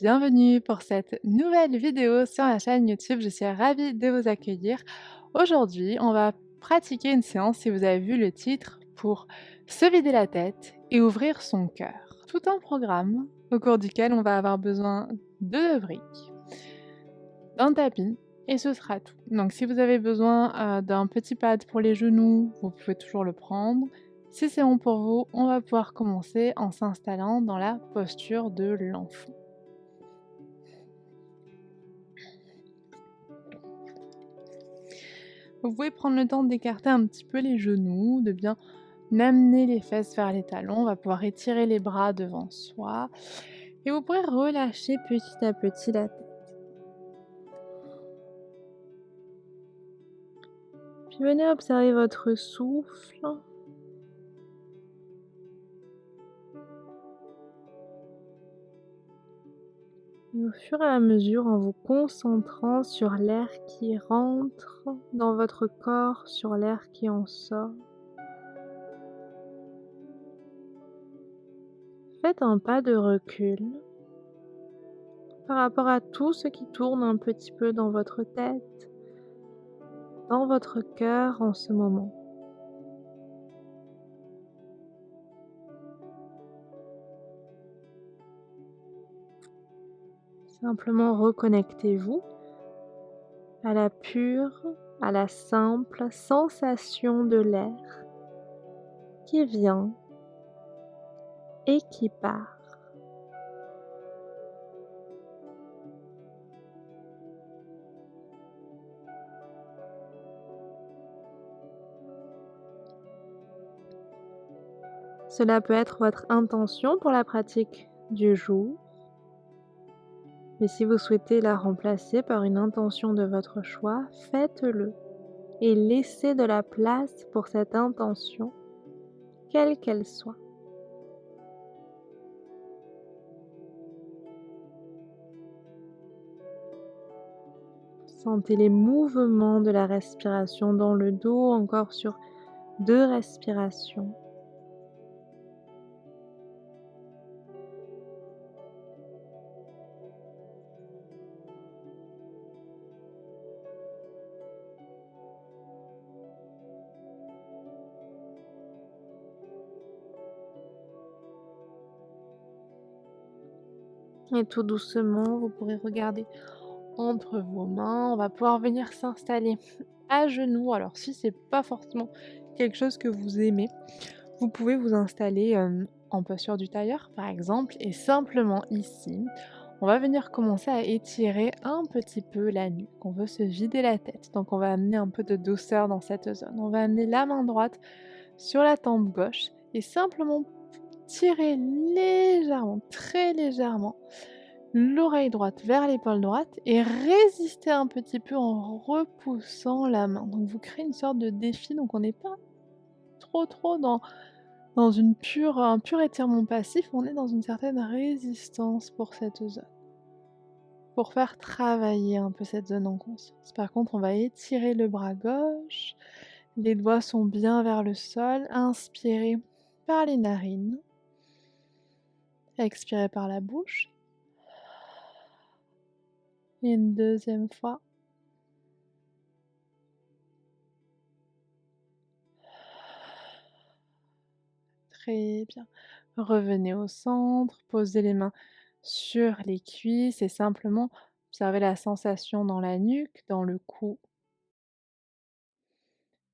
Bienvenue pour cette nouvelle vidéo sur ma chaîne YouTube. Je suis ravie de vous accueillir. Aujourd'hui, on va pratiquer une séance, si vous avez vu le titre, pour se vider la tête et ouvrir son cœur. Tout un programme au cours duquel on va avoir besoin de 2 briques, d'un tapis et ce sera tout. Donc si vous avez besoin d'un petit pad pour les genoux, vous pouvez toujours le prendre. Si c'est bon pour vous, on va pouvoir commencer en s'installant dans la posture de l'enfant. Vous pouvez prendre le temps d'écarter un petit peu les genoux, de bien amener les fesses vers les talons. On va pouvoir étirer les bras devant soi. Et vous pourrez relâcher petit à petit la tête. Puis venez observer votre souffle. Et au fur et à mesure, en vous concentrant sur l'air qui rentre dans votre corps, sur l'air qui en sort, faites un pas de recul par rapport à tout ce qui tourne un petit peu dans votre tête, dans votre cœur en ce moment. Simplement reconnectez-vous à la pure, à la simple sensation de l'air qui vient et qui part. Cela peut être votre intention pour la pratique du jour, mais si vous souhaitez la remplacer par une intention de votre choix, faites-le et laissez de la place pour cette intention, quelle qu'elle soit. Sentez les mouvements de la respiration dans le dos, encore sur 2 respirations. Et tout doucement, vous pourrez regarder entre vos mains. On va pouvoir venir s'installer à genoux. Alors si c'est pas forcément quelque chose que vous aimez, vous pouvez vous installer en posture du tailleur par exemple. Et simplement ici, on va venir commencer à étirer un petit peu la nuque. On veut se vider la tête. Donc on va amener un peu de douceur dans cette zone. On va amener la main droite sur la tempe gauche et simplement tirer légèrement, très légèrement, l'oreille droite vers l'épaule droite et résister un petit peu en repoussant la main. Donc vous créez une sorte de défi, donc on n'est pas trop dans un pur étirement passif, on est dans une certaine résistance pour cette zone. Pour faire travailler un peu cette zone en conscience. Par contre, on va étirer le bras gauche, les doigts sont bien vers le sol, inspirez par les narines, expirez par la bouche. Et une deuxième fois. Très bien. Revenez au centre, posez les mains sur les cuisses et simplement observez la sensation dans la nuque, dans le cou.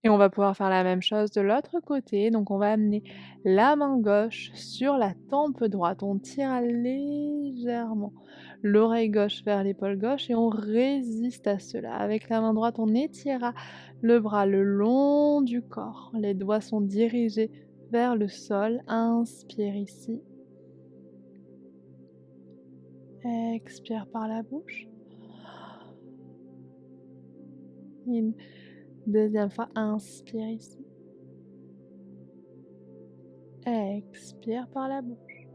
Et on va pouvoir faire la même chose de l'autre côté. Donc on va amener la main gauche sur la tempe droite. On tire légèrement l'oreille gauche vers l'épaule gauche et on résiste à cela. Avec la main droite, on étirera le bras le long du corps. Les doigts sont dirigés vers le sol. Inspire ici. Expire par la bouche. Une deuxième fois, inspire ici. Expire par la bouche.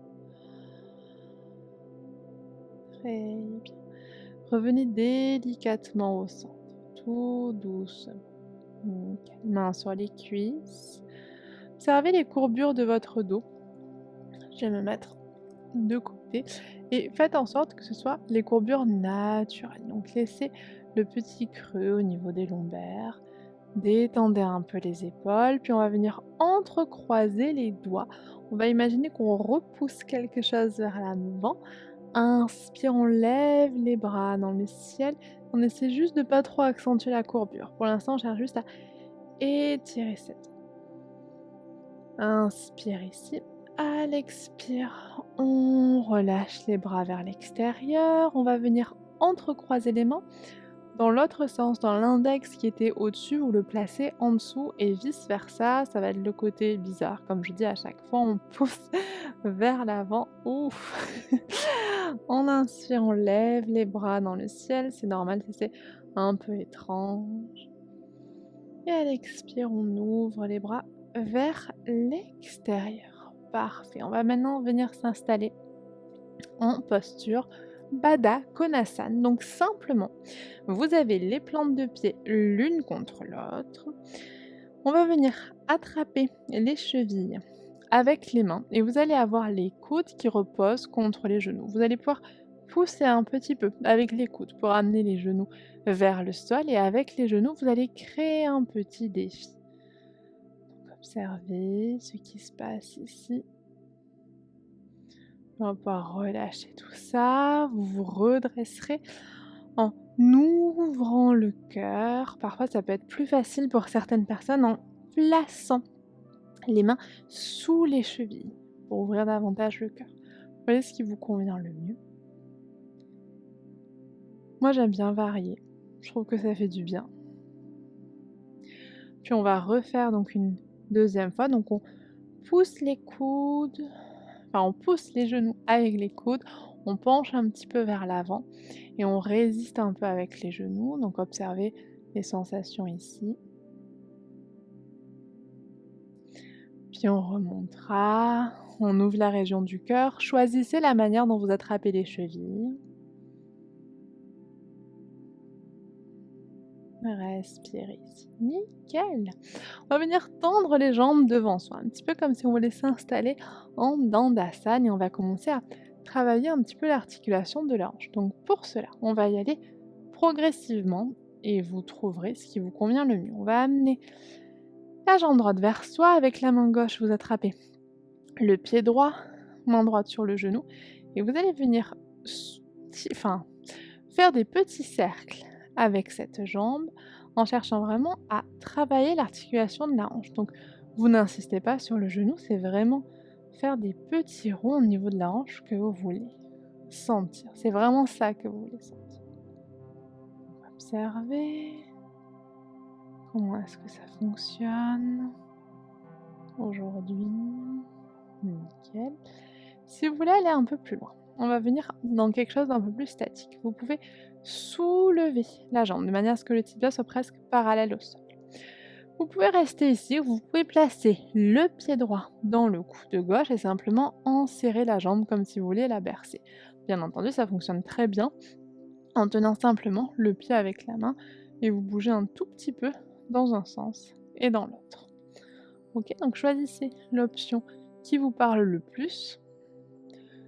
Très bien. Revenez délicatement au centre, tout doucement. Nickel. Main sur les cuisses. Observez les courbures de votre dos. Je vais me mettre de côté et faites en sorte que ce soit les courbures naturelles. Donc laissez le petit creux au niveau des lombaires, détendez un peu les épaules, puis on va venir entrecroiser les doigts. On va imaginer qu'on repousse quelque chose vers l'avant. Inspire, on lève les bras dans le ciel. On essaie juste de pas trop accentuer la courbure. Pour l'instant, on cherche juste à étirer cette. Inspire ici. À l'expire, on relâche les bras vers l'extérieur. On va venir entrecroiser les mains. Dans l'autre sens, dans l'index qui était au-dessus, vous le placez en dessous et vice-versa. Ça va être le côté bizarre. Comme je dis à chaque fois, on pousse vers l'avant. Ouf. On inspire, on lève les bras dans le ciel. C'est normal si c'est un peu étrange. Et à l'expire, on ouvre les bras vers l'extérieur. Parfait. On va maintenant venir s'installer en posture Baddha Konasana. Donc simplement, vous avez les plantes de pied l'une contre l'autre. On va venir attraper les chevilles avec les mains et vous allez avoir les coudes qui reposent contre les genoux. Vous allez pouvoir pousser un petit peu avec les coudes pour amener les genoux vers le sol et avec les genoux, vous allez créer un petit défi. Donc, observez ce qui se passe ici. On va pouvoir relâcher tout ça, vous vous redresserez en ouvrant le cœur. Parfois, ça peut être plus facile pour certaines personnes en plaçant les mains sous les chevilles pour ouvrir davantage le cœur. Voyez ce qui vous convient le mieux. Moi, j'aime bien varier. Je trouve que ça fait du bien. Puis on va refaire donc une deuxième fois. Donc on pousse les coudes, enfin on pousse les genoux avec les coudes, on penche un petit peu vers l'avant et on résiste un peu avec les genoux. Donc observez les sensations ici. Puis on remontera, on ouvre la région du cœur. Choisissez la manière dont vous attrapez les chevilles. Respirez ici. Nickel. On va venir tendre les jambes devant soi, un petit peu comme si on voulait s'installer en Dandasana et on va commencer à travailler un petit peu l'articulation de la hanche. Donc pour cela, on va y aller progressivement et vous trouverez ce qui vous convient le mieux. On va amener la jambe droite vers soi, avec la main gauche, vous attrapez le pied droit, main droite sur le genou et vous allez venir faire des petits cercles avec cette jambe en cherchant vraiment à travailler l'articulation de la hanche. Donc vous n'insistez pas sur le genou, c'est vraiment faire des petits ronds au niveau de la hanche que vous voulez sentir. C'est vraiment ça que vous voulez sentir. Observez comment est-ce que ça fonctionne aujourd'hui. Nickel. Si vous voulez aller un peu plus loin, on va venir dans quelque chose d'un peu plus statique. Vous pouvez soulever la jambe de manière à ce que le tibia soit presque parallèle au sol. Vous pouvez rester ici, vous pouvez placer le pied droit dans le coude gauche et simplement enserrer la jambe comme si vous vouliez la bercer. Bien entendu, ça fonctionne très bien en tenant simplement le pied avec la main et vous bougez un tout petit peu dans un sens et dans l'autre. Ok, donc choisissez l'option qui vous parle le plus.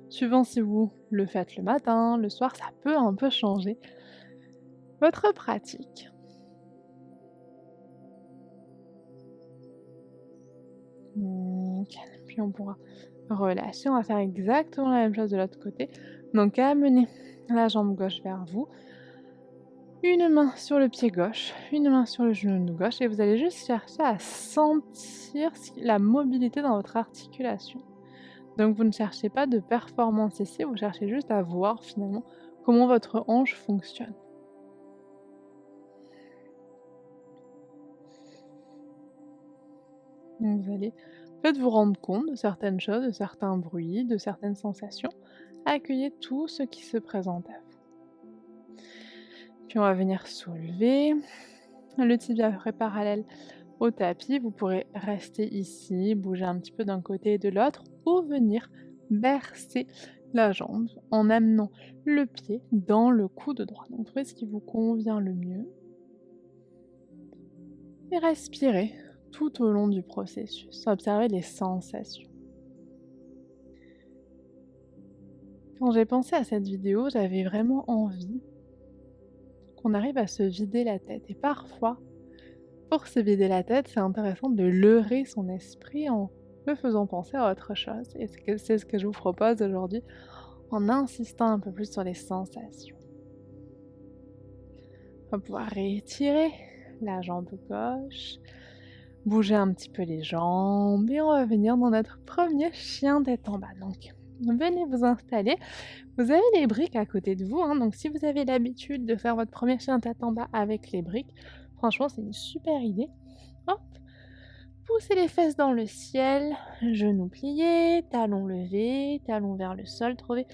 Suivant si vous le faites le matin, le soir, ça peut un peu changer votre pratique. Nickel. Puis on pourra relâcher, on va faire exactement la même chose de l'autre côté. Donc amenez la jambe gauche vers vous, une main sur le pied gauche, une main sur le genou gauche et vous allez juste chercher à sentir la mobilité dans votre articulation. Donc vous ne cherchez pas de performance ici, vous cherchez juste à voir finalement comment votre hanche fonctionne. Donc vous allez peut-être vous rendre compte de certaines choses, de certains bruits, de certaines sensations. Accueillez tout ce qui se présente à vous. Puis on va venir soulever le tibia parallèle au tapis. Vous pourrez rester ici, bouger un petit peu d'un côté et de l'autre ou venir bercer la jambe en amenant le pied dans le coude droit. Donc trouvez ce qui vous convient le mieux. Et respirez tout au long du processus. Observez les sensations. Quand j'ai pensé à cette vidéo, j'avais vraiment envie qu'on arrive à se vider la tête et parfois, pour se vider la tête, c'est intéressant de leurrer son esprit en le faisant penser à autre chose et c'est ce que je vous propose aujourd'hui en insistant un peu plus sur les sensations. On va pouvoir réétirer la jambe gauche, bouger un petit peu les jambes et on va venir dans notre premier chien tête en bas. Donc, venez vous installer. Vous avez les briques à côté de vous, hein, donc si vous avez l'habitude de faire votre premier chien tête en bas avec les briques, franchement, c'est une super idée. Hop, poussez les fesses dans le ciel, genoux pliés, talons levés, talons vers le sol. Trouvez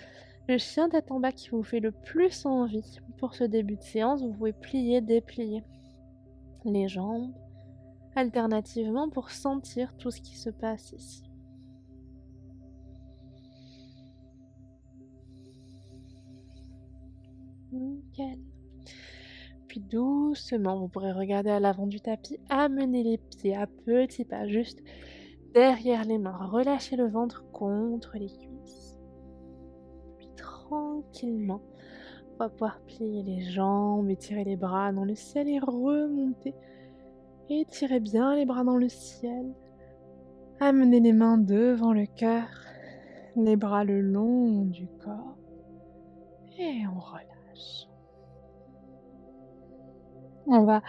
le chien tête en bas qui vous fait le plus envie. Pour ce début de séance, vous pouvez plier, déplier les jambes alternativement pour sentir tout ce qui se passe ici. Nickel. Puis doucement, vous pourrez regarder à l'avant du tapis, amener les pieds à petits pas, juste derrière les mains. Relâchez le ventre contre les cuisses. Puis tranquillement, on va pouvoir plier les jambes, étirer les bras dans le ciel et remonter. Étirez bien les bras dans le ciel. Amenez les mains devant le cœur, les bras le long du corps. Et on relâche. On va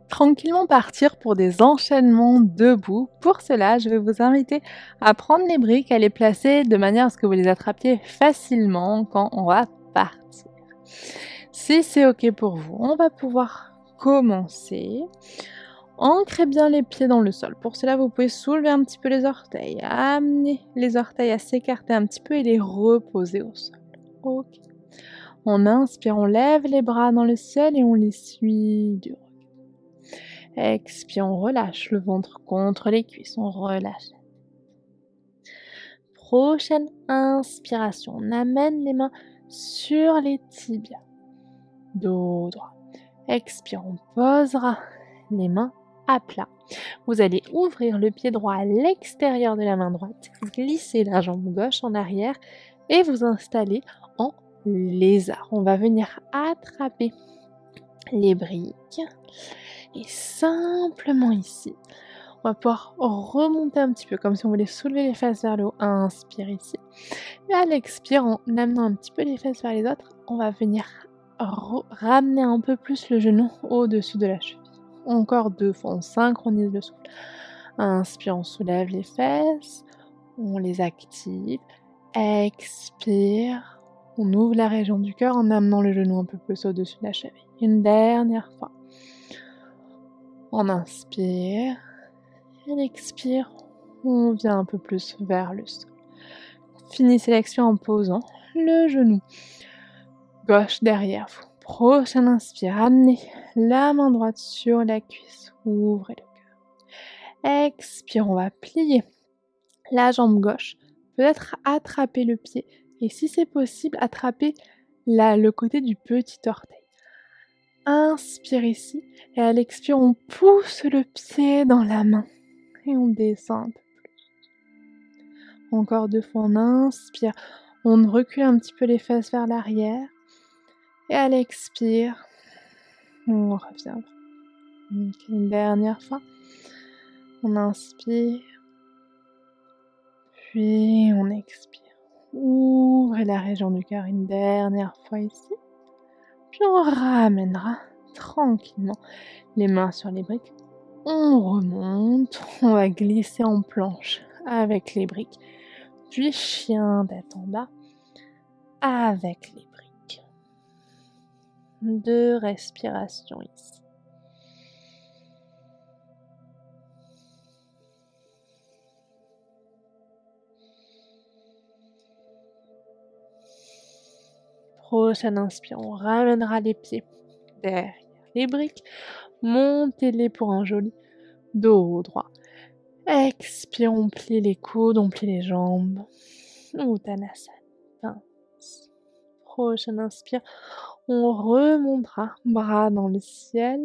tranquillement partir pour des enchaînements debout. Pour cela, je vais vous inviter à prendre les briques, à les placer de manière à ce que vous les attrapiez facilement quand on va partir. Si c'est ok pour vous, on va pouvoir commencer. Ancrez bien les pieds dans le sol. Pour cela, vous pouvez soulever un petit peu les orteils, amener les orteils à s'écarter un petit peu et les reposer au sol. Ok. On inspire, on lève les bras dans le ciel et on les suit du regard. Expire, on relâche le ventre contre les cuisses, on relâche. Prochaine inspiration, on amène les mains sur les tibias. Dos droit. Expire, on posera les mains à plat. Vous allez ouvrir le pied droit à l'extérieur de la main droite, glisser la jambe gauche en arrière et vous installer en lézard. On va venir attraper les briques et simplement ici, on va pouvoir remonter un petit peu comme si on voulait soulever les fesses vers le haut. Inspire ici. Et à l'expire, en amenant un petit peu les fesses vers les autres, on va venir ramener un peu plus le genou au-dessus de la cheville. Encore 2 fois, on synchronise le souffle. Inspire, on soulève les fesses, on les active. Expire, on ouvre la région du cœur en amenant le genou un peu plus au-dessus de la cheville. Une dernière fois. On inspire, et l'expire, on vient un peu plus vers le sol. Finissez l'expire en posant le genou gauche derrière vous. Prochaine inspire, amenez la main droite sur la cuisse, ouvrez le cœur. Expire, on va plier la jambe gauche, peut-être attraper le pied et si c'est possible, attraper le côté du petit orteil. Inspire ici et à l'expire, on pousse le pied dans la main et on descend un peu plus. Encore 2 fois, on inspire, on recule un petit peu les fesses vers l'arrière et à l'expire, on revient. Une dernière fois, on inspire, puis on expire. Ouvrez la région du cœur une dernière fois ici. Puis on ramènera tranquillement les mains sur les briques. On remonte, on va glisser en planche avec les briques. Puis chien tête en bas avec les briques. 2 respirations ici. Prochaine inspire, on ramènera les pieds derrière les briques. Montez-les pour un joli dos droit. Expire, on plie les coudes, on plie les jambes. Uttanasana. Pince. Prochaine inspire, on remontera, bras dans le ciel.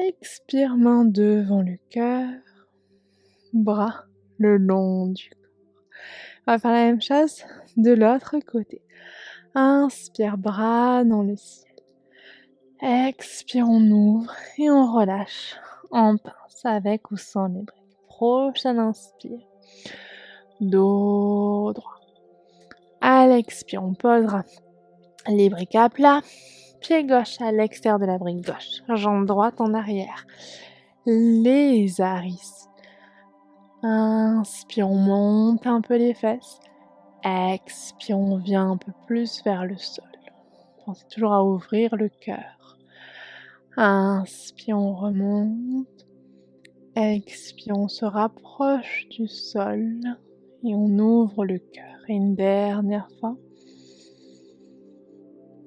Expire, main devant le cœur. Bras le long du corps. On va faire la même chose de l'autre côté. Inspire, bras dans le ciel. Expire, on ouvre et on relâche en pince avec ou sans les briques. Prochaine inspire. Dos droit. À l'expire, on posera les briques à plat. Pied gauche à l'extérieur de la brique gauche. Jambe droite en arrière. Les iris. Inspire, on monte un peu les fesses. Expire, on vient un peu plus vers le sol. Pensez toujours à ouvrir le cœur. Inspire, on remonte. Expire, on se rapproche du sol et on ouvre le cœur. Et une dernière fois.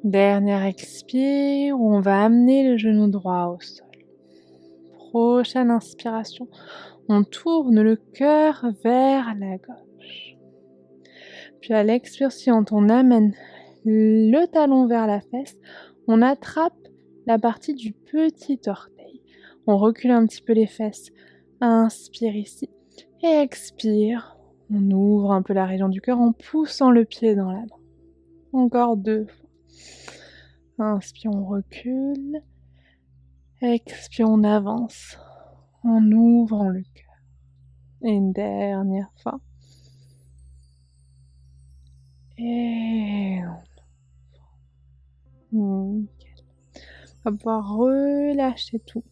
Dernière expire où on va amener le genou droit au sol. Prochaine inspiration, on tourne le cœur vers la gauche. Puis à l'expiration, on amène le talon vers la fesse, on attrape la partie du petit orteil. On recule un petit peu les fesses. Inspire ici et expire. On ouvre un peu la région du cœur en poussant le pied dans la main. Encore 2 fois. Inspire, on recule. Expire, on avance en ouvrant le cœur. Et une dernière fois. Et nickel. On va pouvoir relâcher tout.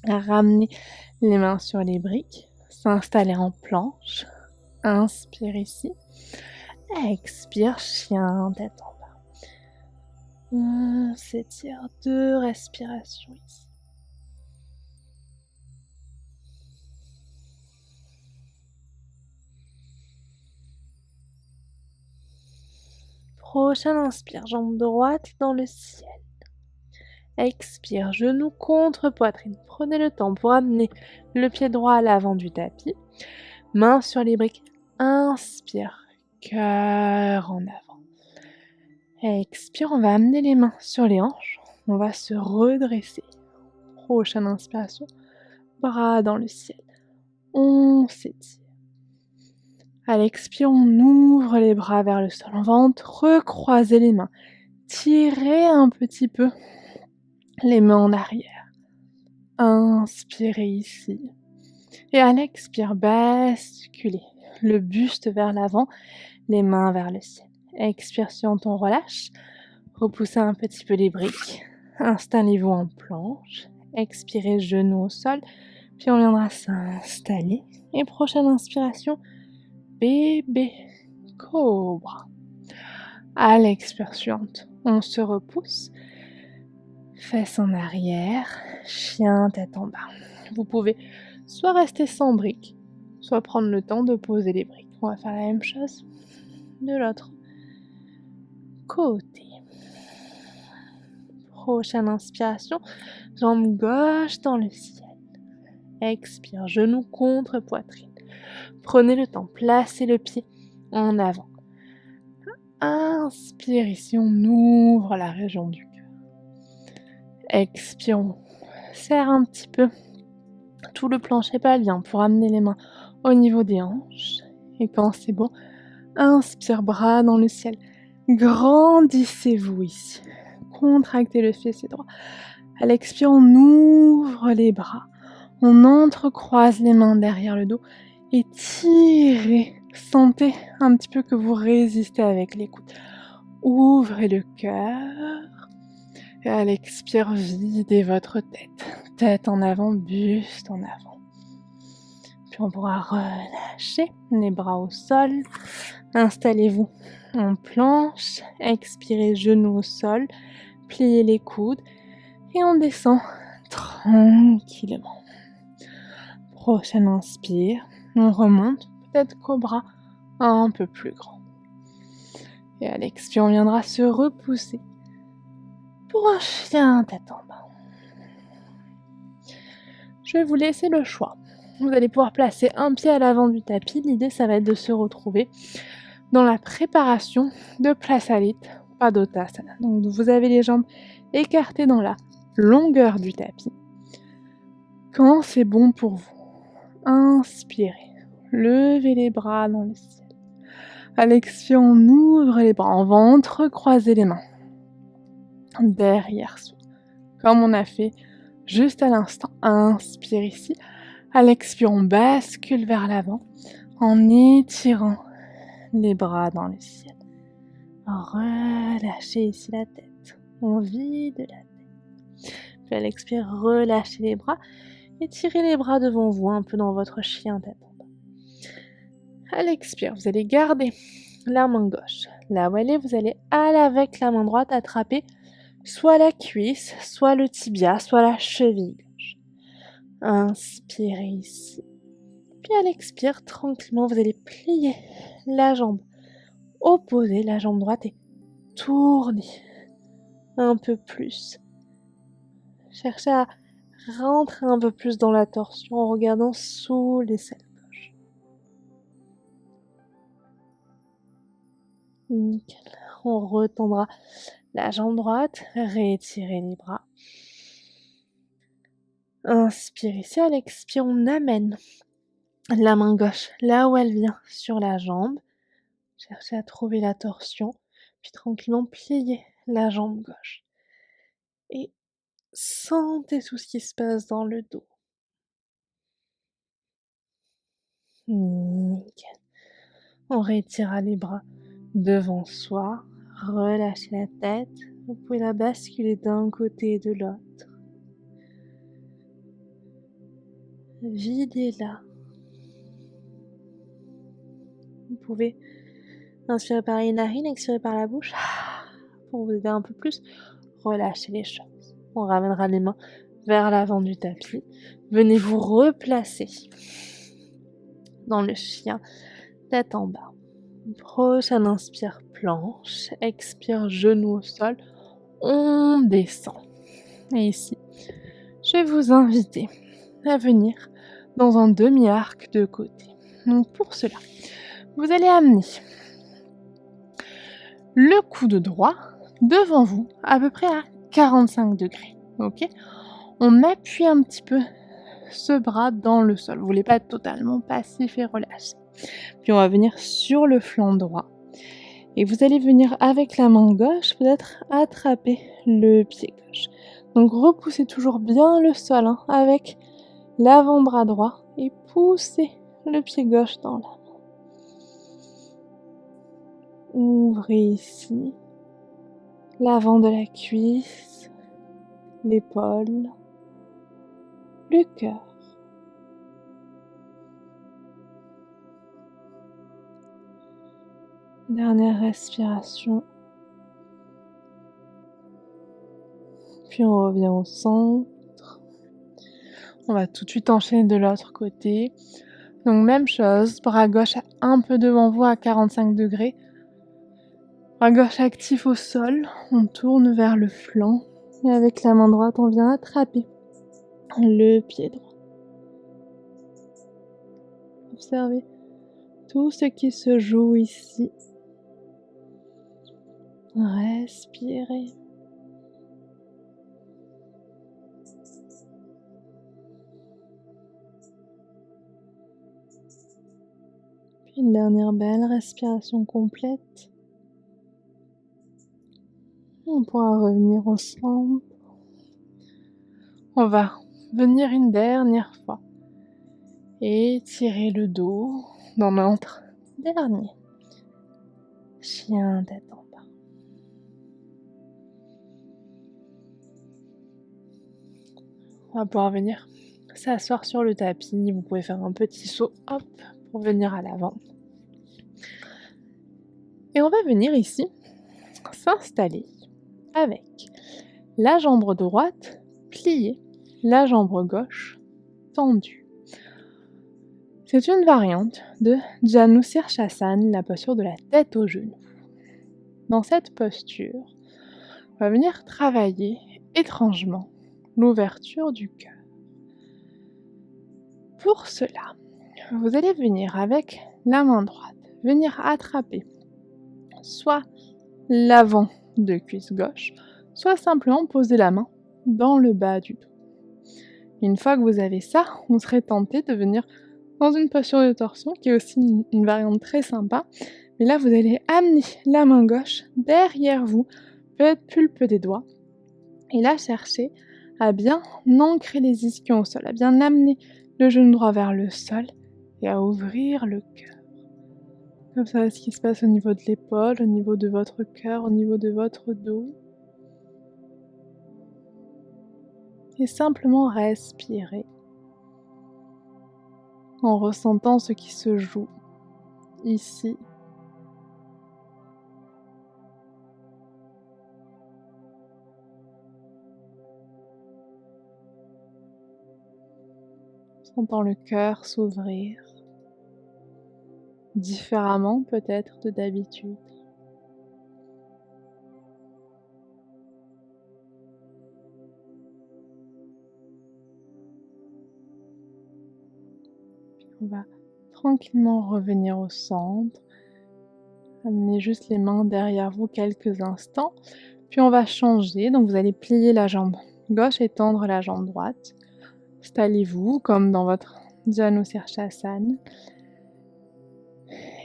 Ramener les mains sur les briques. S'installer en planche. Inspire ici. Expire, chien, tête en bas. On s'étire 2 respirations ici. Prochaine inspire, jambe droite dans le ciel. Expire, genou contre poitrine. Prenez le temps pour amener le pied droit à l'avant du tapis. Main sur les briques. Inspire, cœur en avant. Expire, on va amener les mains sur les hanches. On va se redresser. Prochaine inspiration, bras dans le ciel. On s'étire. À l'expire, on ouvre les bras vers le sol. On va entrecroiser les mains. Tirez un petit peu les mains en arrière. Inspirez ici. Et à l'expire, basculez le buste vers l'avant, les mains vers le ciel. Expiration, on relâche. Repoussez un petit peu les briques. Installez-vous en planche. Expirez, genoux au sol. Puis on viendra s'installer. Et prochaine inspiration, bébé cobra. À l'expiration, on se repousse. Fesses en arrière, chien tête en bas. Vous pouvez soit rester sans briques, soit prendre le temps de poser les briques. On va faire la même chose de l'autre côté. Prochaine inspiration, jambe gauche dans le ciel. Expire, genou contre poitrine. Prenez le temps, placez le pied en avant. Inspire ici, on ouvre la région du cœur. Expire, on serre un petit peu tout le plancher pelvien pour amener les mains au niveau des hanches. Et quand c'est bon, inspire, bras dans le ciel. Grandissez-vous ici. Contractez le fessier droit. À l'expire, on ouvre les bras. On entrecroise les mains derrière le dos et tirez. Sentez un petit peu que vous résistez avec les coudes. Ouvrez le cœur. Et à l'expire, videz votre tête. Tête en avant, buste en avant. Puis on pourra relâcher les bras au sol. Installez-vous en planche. Expirez, genoux au sol. Pliez les coudes. Et on descend tranquillement. Prochaine inspire. On remonte. Peut-être cobra un peu plus grand. Et à l'expire, on viendra se repousser pour un chien tête en bas. Je vais vous laisser le choix. Vous allez pouvoir placer un pied à l'avant du tapis. L'idée, ça va être de se retrouver dans la préparation de Prasalita Padottasana. Donc, vous avez les jambes écartées dans la longueur du tapis. Quand c'est bon pour vous, inspirez. Levez les bras dans le ciel. À l'expire, on ouvre les bras, on va entrecroiser les mains derrière soi, comme on a fait juste à l'instant. Inspire ici. À l'expire, on bascule vers l'avant en étirant les bras dans le ciel. Relâchez ici la tête. On vide la tête. Puis à l'expire, relâchez les bras. Étirez les bras devant vous, un peu dans votre chien tête en bas. À l'expire, vous allez garder la main gauche. Là où elle est, vous allez aller avec la main droite attraper soit la cuisse, soit le tibia, soit la cheville gauche. Inspirez ici. Puis à l'expire, tranquillement, vous allez plier la jambe opposée, la jambe droite, et tourner un peu plus. Cherchez à rentrer un peu plus dans la torsion en regardant sous l'aisselle gauche. Nickel. On retendra la jambe droite, rétirez les bras. Inspire ici, à l'expire, on amène la main gauche là où elle vient sur la jambe. Cherchez à trouver la torsion, puis tranquillement plier la jambe gauche. Et sentez tout ce qui se passe dans le dos. Nickel. On retira les bras devant soi, relâchez la tête, vous pouvez la basculer d'un côté et de l'autre. Videz-la. Vous pouvez inspirer par les narines, expirer par la bouche, pour vous aider un peu plus. Relâchez les choses. On ramènera les mains vers l'avant du tapis. Venez vous replacer dans le chien, tête en bas. Prochaine inspire, planche. Expire, genou au sol. On descend. Et ici, je vais vous inviter à venir dans un demi-arc de côté. Donc pour cela, vous allez amener le coude droit devant vous, à peu près à 45 degrés. Ok ? On appuie un petit peu ce bras dans le sol. Vous voulez pas être totalement passif et relâché. Puis on va venir sur le flanc droit. Et vous allez venir avec la main gauche, peut-être attraper le pied gauche. Donc repoussez toujours bien le sol avec l'avant-bras droit et poussez le pied gauche dans la main. Ouvrez ici l'avant de la cuisse, l'épaule, le cœur. Dernière respiration. Puis on revient au centre. On va tout de suite enchaîner de l'autre côté. Donc même chose, bras gauche un peu devant vous à 45 degrés. Bras gauche actif au sol. On tourne vers le flanc. Et avec la main droite, on vient attraper le pied droit. Observez tout ce qui se joue ici. Respirez. Puis une dernière belle respiration complète. On pourra revenir au centre. On va venir une dernière fois. Étirer le dos dans notre dernier chien tête en bas. On va pouvoir venir s'asseoir sur le tapis. Vous pouvez faire un petit saut, hop, pour venir à l'avant. Et on va venir ici s'installer avec la jambe droite pliée, la jambe gauche tendue. C'est une variante de Janu Sirsasana, la posture de la tête aux genoux. Dans cette posture, on va venir travailler étrangement l'ouverture du cœur. Pour cela, vous allez venir avec la main droite, venir attraper soit l'avant de cuisse gauche, soit simplement poser la main dans le bas du dos. Une fois que vous avez ça, on serait tenté de venir dans une posture de torsion qui est aussi une variante très sympa, Mais là, vous allez amener la main gauche derrière vous, peut-être pulpe des doigts. Et là, cherchez à bien ancrer les ischions au sol, à bien amener le genou droit vers le sol et à ouvrir le cœur. Comme ça, ce qui se passe au niveau de l'épaule, au niveau de votre cœur, au niveau de votre dos. Et simplement respirer en ressentant ce qui se joue ici. Sentant le cœur s'ouvrir différemment peut-être de d'habitude. On va tranquillement revenir au centre. Amenez juste les mains derrière vous quelques instants. Puis on va changer. Donc vous allez plier la jambe gauche et tendre la jambe droite. Installez-vous comme dans votre Janu Sirsasana.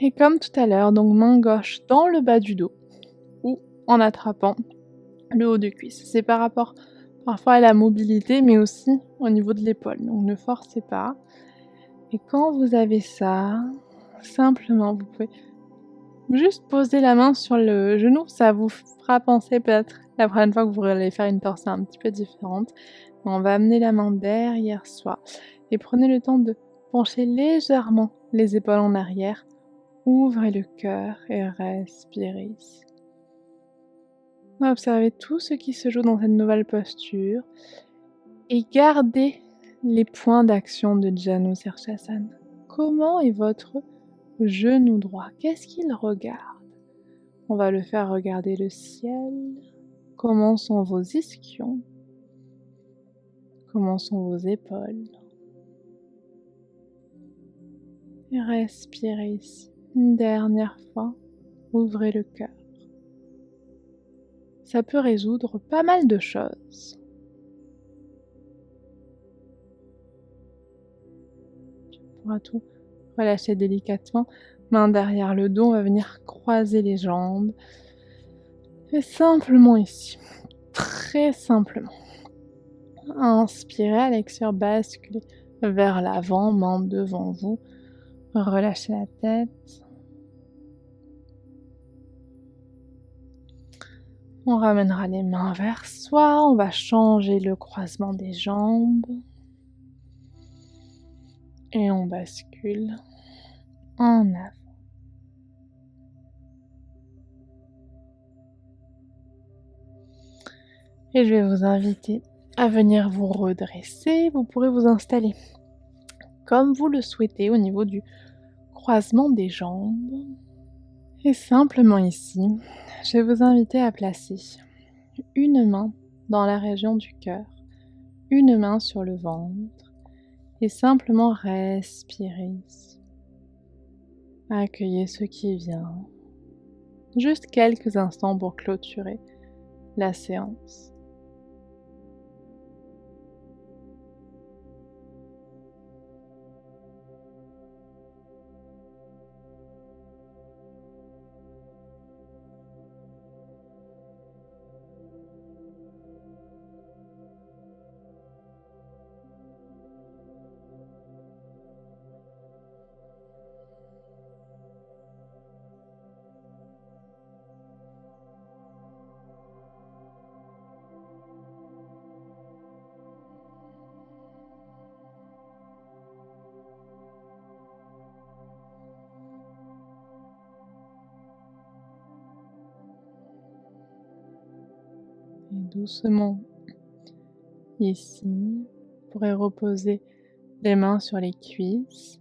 Et comme tout à l'heure, donc main gauche dans le bas du dos ou en attrapant le haut de cuisse. C'est par rapport parfois à la mobilité, mais aussi au niveau de l'épaule. Donc ne forcez pas. Et quand vous avez ça, simplement, vous pouvez juste poser la main sur le genou. Ça vous fera penser peut-être la prochaine fois que vous allez faire une torsion un petit peu différente. On va amener la main derrière soi et prenez le temps de pencher légèrement les épaules en arrière. Ouvrez le cœur et respirez ici. Observez tout ce qui se joue dans cette nouvelle posture et gardez les points d'action de Janu Sirsasana. Comment est votre genou droit? Qu'est-ce qu'il regarde? On va le faire regarder le ciel. Comment sont vos ischions? Comment sont vos épaules? Et respirez ici. Une dernière fois, ouvrez le cœur. Ça peut résoudre pas mal de choses. On va tout relâcher délicatement. Main derrière le dos, on va venir croiser les jambes. Et simplement ici, très simplement. Inspirez à l'expire, basculez vers l'avant, main devant vous. Relâchez la tête. On ramènera les mains vers soi. On va changer le croisement des jambes. Et on bascule en avant. Et je vais vous inviter à venir vous redresser. Vous pourrez vous installer comme vous le souhaitez au niveau du croisement des jambes. Et simplement ici, je vais vous inviter à placer une main dans la région du cœur, une main sur le ventre et simplement respirer ici. Accueillez ce qui vient. Juste quelques instants pour clôturer la séance. Et doucement, ici, vous pourrez reposer les mains sur les cuisses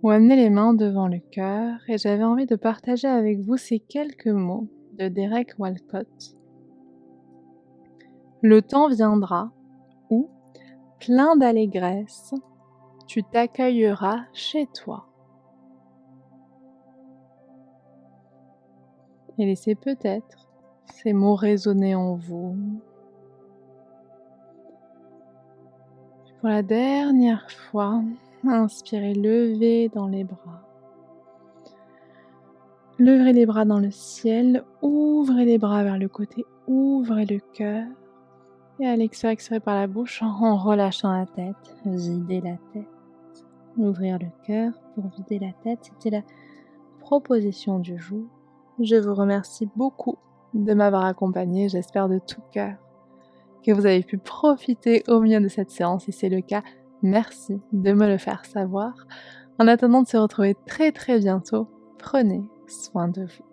ou amener les mains devant le cœur. Et j'avais envie de partager avec vous ces quelques mots de Derek Walcott. Le temps viendra où, plein d'allégresse, tu t'accueilleras chez toi. Et laissez peut-être ces mots résonner en vous. Pour la dernière fois, inspirez, levez dans les bras. Levez les bras dans le ciel, ouvrez les bras vers le côté, ouvrez le cœur. Et à l'expire, expirez par la bouche en relâchant la tête. Videz la tête. Ouvrir le cœur pour vider la tête. C'était la proposition du jour. Je vous remercie beaucoup de m'avoir accompagné. J'espère de tout cœur que vous avez pu profiter au mieux de cette séance. Si c'est le cas, merci de me le faire savoir. En attendant de se retrouver très très bientôt, prenez soin de vous.